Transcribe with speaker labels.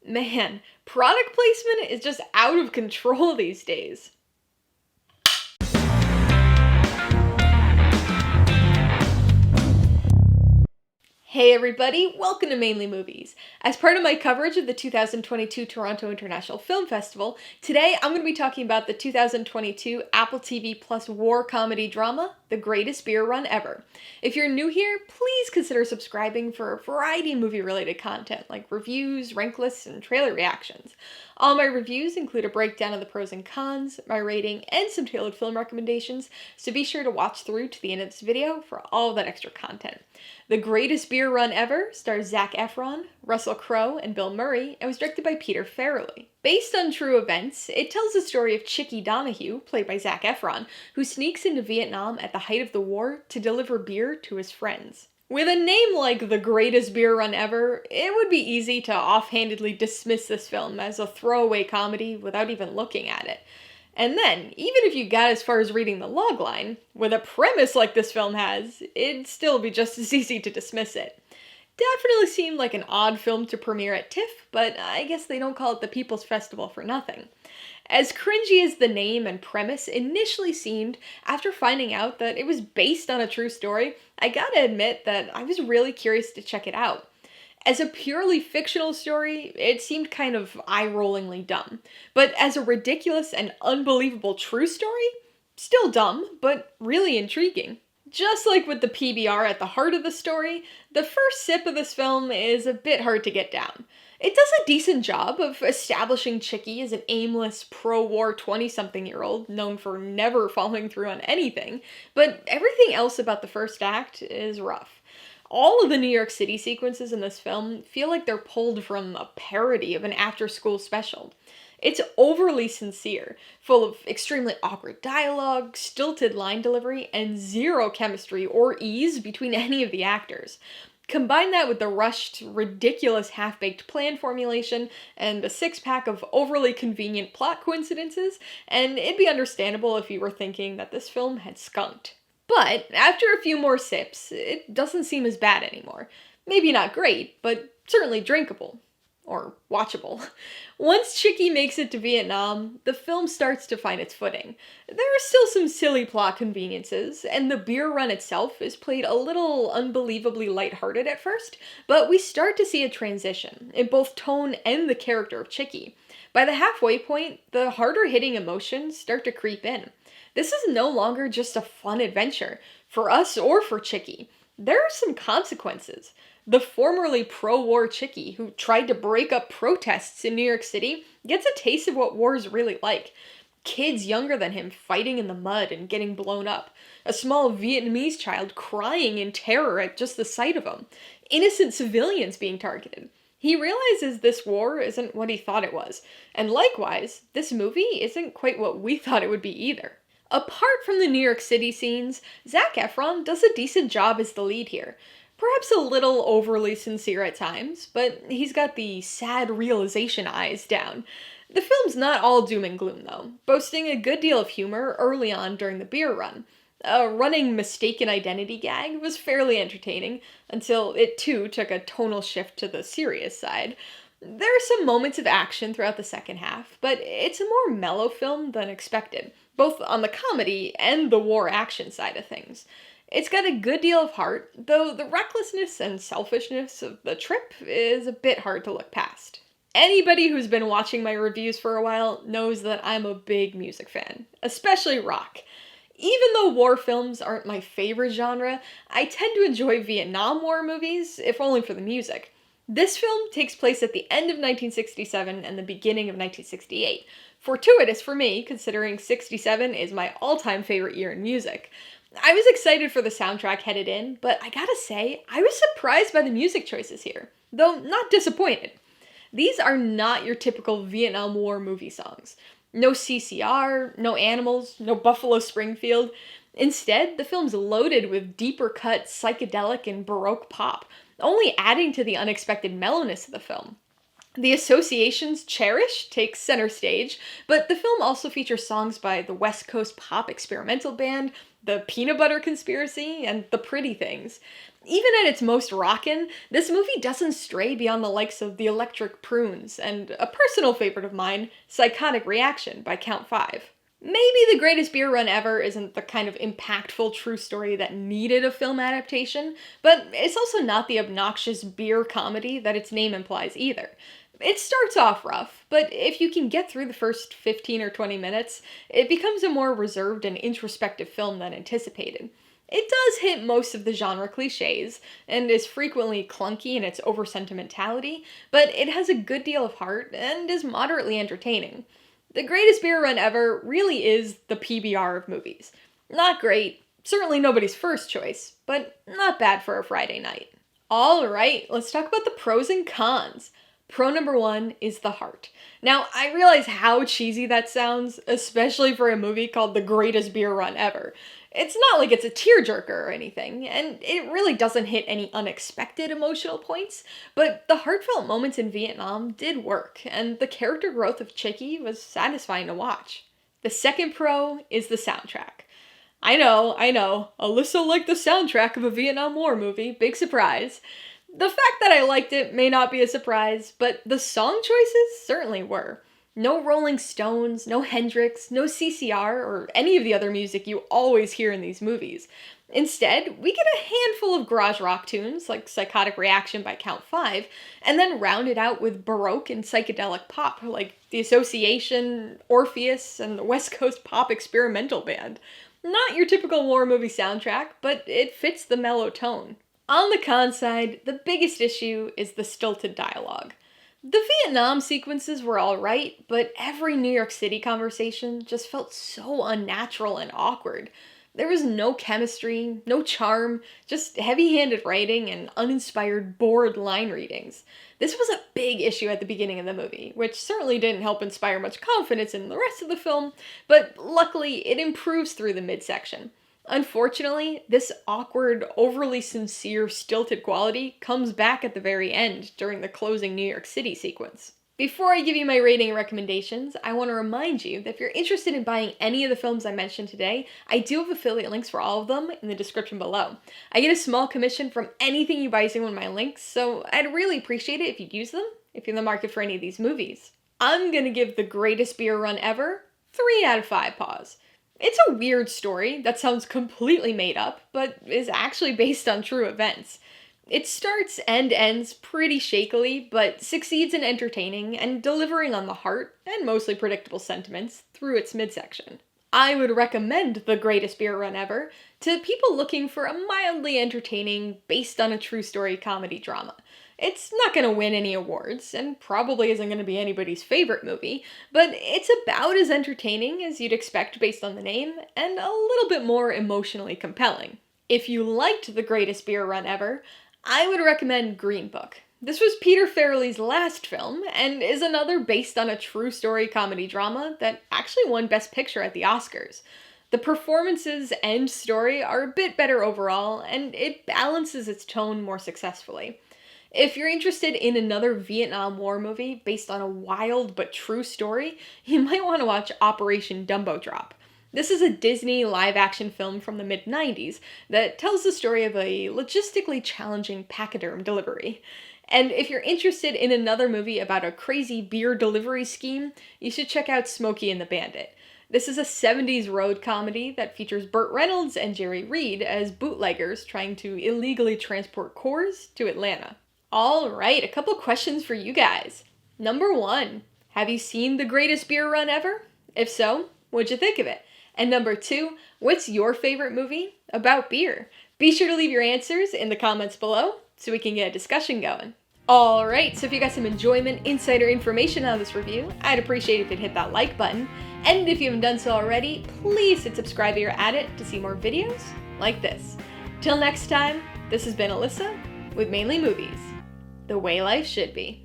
Speaker 1: Man, product placement is just out of control these days. Hey everybody, welcome to Mainely Movies. As part of my coverage of the 2022 Toronto International Film Festival, today I'm going to be talking about the 2022 Apple TV Plus war comedy drama, The Greatest Beer Run Ever. If you're new here, please consider subscribing for a variety of movie-related content like reviews, rank lists, and trailer reactions. All my reviews include a breakdown of the pros and cons, my rating, and some tailored film recommendations, so be sure to watch through to the end of this video for all that extra content. The Greatest Beer Run Ever stars Zac Efron, Russell Crowe, and Bill Murray, and was directed by Peter Farrelly. Based on true events, it tells the story of Chicky Donahue, played by Zac Efron, who sneaks into Vietnam at the height of the war to deliver beer to his friends. With a name like The Greatest Beer Run Ever, it would be easy to offhandedly dismiss this film as a throwaway comedy without even looking at it. And then, even if you got as far as reading the logline, with a premise like this film has, it'd still be just as easy to dismiss it. Definitely seemed like an odd film to premiere at TIFF, but I guess they don't call it the People's Festival for nothing. As cringy as the name and premise initially seemed, after finding out that it was based on a true story, I gotta admit that I was really curious to check it out. As a purely fictional story, it seemed kind of eye-rollingly dumb. But as a ridiculous and unbelievable true story, still dumb, but really intriguing. Just like with the PBR at the heart of the story, the first sip of this film is a bit hard to get down. It does a decent job of establishing Chicky as an aimless, pro-war 20-something-year-old known for never following through on anything, but everything else about the first act is rough. All of the New York City sequences in this film feel like they're pulled from a parody of an after-school special. It's overly sincere, full of extremely awkward dialogue, stilted line delivery, and zero chemistry or ease between any of the actors. Combine that with the rushed, ridiculous half-baked plan formulation and a six-pack of overly convenient plot coincidences, and it'd be understandable if you were thinking that this film had skunked. But after a few more sips, it doesn't seem as bad anymore. Maybe not great, but certainly drinkable. Or watchable. Once Chicky makes it to Vietnam, the film starts to find its footing. There are still some silly plot conveniences, and the beer run itself is played a little unbelievably lighthearted at first, but we start to see a transition, in both tone and the character of Chicky. By the halfway point, the harder-hitting emotions start to creep in. This is no longer just a fun adventure, for us or for Chicky. There are some consequences. The formerly pro-war Chicky, who tried to break up protests in New York City, gets a taste of what war is really like. Kids younger than him fighting in the mud and getting blown up. A small Vietnamese child crying in terror at just the sight of him. Innocent civilians being targeted. He realizes this war isn't what he thought it was. And likewise, this movie isn't quite what we thought it would be either. Apart from the New York City scenes, Zac Efron does a decent job as the lead here. Perhaps a little overly sincere at times, but he's got the sad realization eyes down. The film's not all doom and gloom, though, boasting a good deal of humor early on during the beer run. A running mistaken identity gag was fairly entertaining, until it too took a tonal shift to the serious side. There are some moments of action throughout the second half, but it's a more mellow film than expected, both on the comedy and the war action side of things. It's got a good deal of heart, though the recklessness and selfishness of the trip is a bit hard to look past. Anybody who's been watching my reviews for a while knows that I'm a big music fan, especially rock. Even though war films aren't my favorite genre, I tend to enjoy Vietnam War movies, if only for the music. This film takes place at the end of 1967 and the beginning of 1968. Fortuitous for me, considering 67 is my all-time favorite year in music. I was excited for the soundtrack headed in, but I gotta say, I was surprised by the music choices here, though not disappointed. These are not your typical Vietnam War movie songs. No CCR, no Animals, no Buffalo Springfield. Instead, the film's loaded with deeper cut psychedelic and Baroque pop, only adding to the unexpected mellowness of the film. The Association's Cherish takes center stage, but the film also features songs by the West Coast pop experimental band, the Peanut Butter Conspiracy, and the Pretty Things. Even at its most rockin', this movie doesn't stray beyond the likes of The Electric Prunes and a personal favorite of mine, Psychotic Reaction by Count 5. Maybe The Greatest Beer Run Ever isn't the kind of impactful true story that needed a film adaptation, but it's also not the obnoxious beer comedy that its name implies either. It starts off rough, but if you can get through the first 15 or 20 minutes, it becomes a more reserved and introspective film than anticipated. It does hit most of the genre cliches, and is frequently clunky in its over-sentimentality, but it has a good deal of heart and is moderately entertaining. The Greatest Beer Run Ever really is the PBR of movies. Not great, certainly nobody's first choice, but not bad for a Friday night. Alright, let's talk about the pros and cons. Pro number 1 is the heart. Now, I realize how cheesy that sounds, especially for a movie called The Greatest Beer Run Ever. It's not like it's a tearjerker or anything, and it really doesn't hit any unexpected emotional points, but the heartfelt moments in Vietnam did work, and the character growth of Chicky was satisfying to watch. The second pro is the soundtrack. I know, Alyssa liked the soundtrack of a Vietnam War movie, big surprise. The fact that I liked it may not be a surprise, but the song choices certainly were. No Rolling Stones, no Hendrix, no CCR, or any of the other music you always hear in these movies. Instead, we get a handful of garage rock tunes, like Psychotic Reaction by Count 5, and then round it out with Baroque and psychedelic pop, like The Association, Orpheus, and the West Coast Pop Experimental Band. Not your typical war movie soundtrack, but it fits the mellow tone. On the con side, the biggest issue is the stilted dialogue. The Vietnam sequences were alright, but every New York City conversation just felt so unnatural and awkward. There was no chemistry, no charm, just heavy-handed writing and uninspired, bored line readings. This was a big issue at the beginning of the movie, which certainly didn't help inspire much confidence in the rest of the film, but luckily it improves through the midsection. Unfortunately, this awkward, overly sincere, stilted quality comes back at the very end during the closing New York City sequence. Before I give you my rating and recommendations, I want to remind you that if you're interested in buying any of the films I mentioned today, I do have affiliate links for all of them in the description below. I get a small commission from anything you buy using one of my links, so I'd really appreciate it if you'd use them if you're in the market for any of these movies. I'm gonna give The Greatest Beer Run Ever 3 out of 5 paws. It's a weird story that sounds completely made up, but is actually based on true events. It starts and ends pretty shakily, but succeeds in entertaining and delivering on the heart and mostly predictable sentiments through its midsection. I would recommend The Greatest Beer Run Ever to people looking for a mildly entertaining, based on a true story comedy drama. It's not going to win any awards, and probably isn't going to be anybody's favorite movie, but it's about as entertaining as you'd expect based on the name, and a little bit more emotionally compelling. If you liked The Greatest Beer Run Ever, I would recommend Green Book. This was Peter Farrelly's last film, and is another based on a true story comedy drama that actually won Best Picture at the Oscars. The performances and story are a bit better overall, and it balances its tone more successfully. If you're interested in another Vietnam War movie based on a wild but true story, you might want to watch Operation Dumbo Drop. This is a Disney live-action film from the mid-90s that tells the story of a logistically challenging pachyderm delivery. And if you're interested in another movie about a crazy beer delivery scheme, you should check out Smokey and the Bandit. This is a 70s road comedy that features Burt Reynolds and Jerry Reed as bootleggers trying to illegally transport Coors to Atlanta. Alright, a couple questions for you guys. Number 1, have you seen The Greatest Beer Run Ever? If so, what'd you think of it? And number 2, what's your favorite movie about beer? Be sure to leave your answers in the comments below so we can get a discussion going. Alright, so if you got some enjoyment, insight, or information on this review, I'd appreciate it if you'd hit that like button. And if you haven't done so already, please hit subscribe if you're at it to see more videos like this. Till next time, this has been Alyssa with Mainly Movies. The way life should be.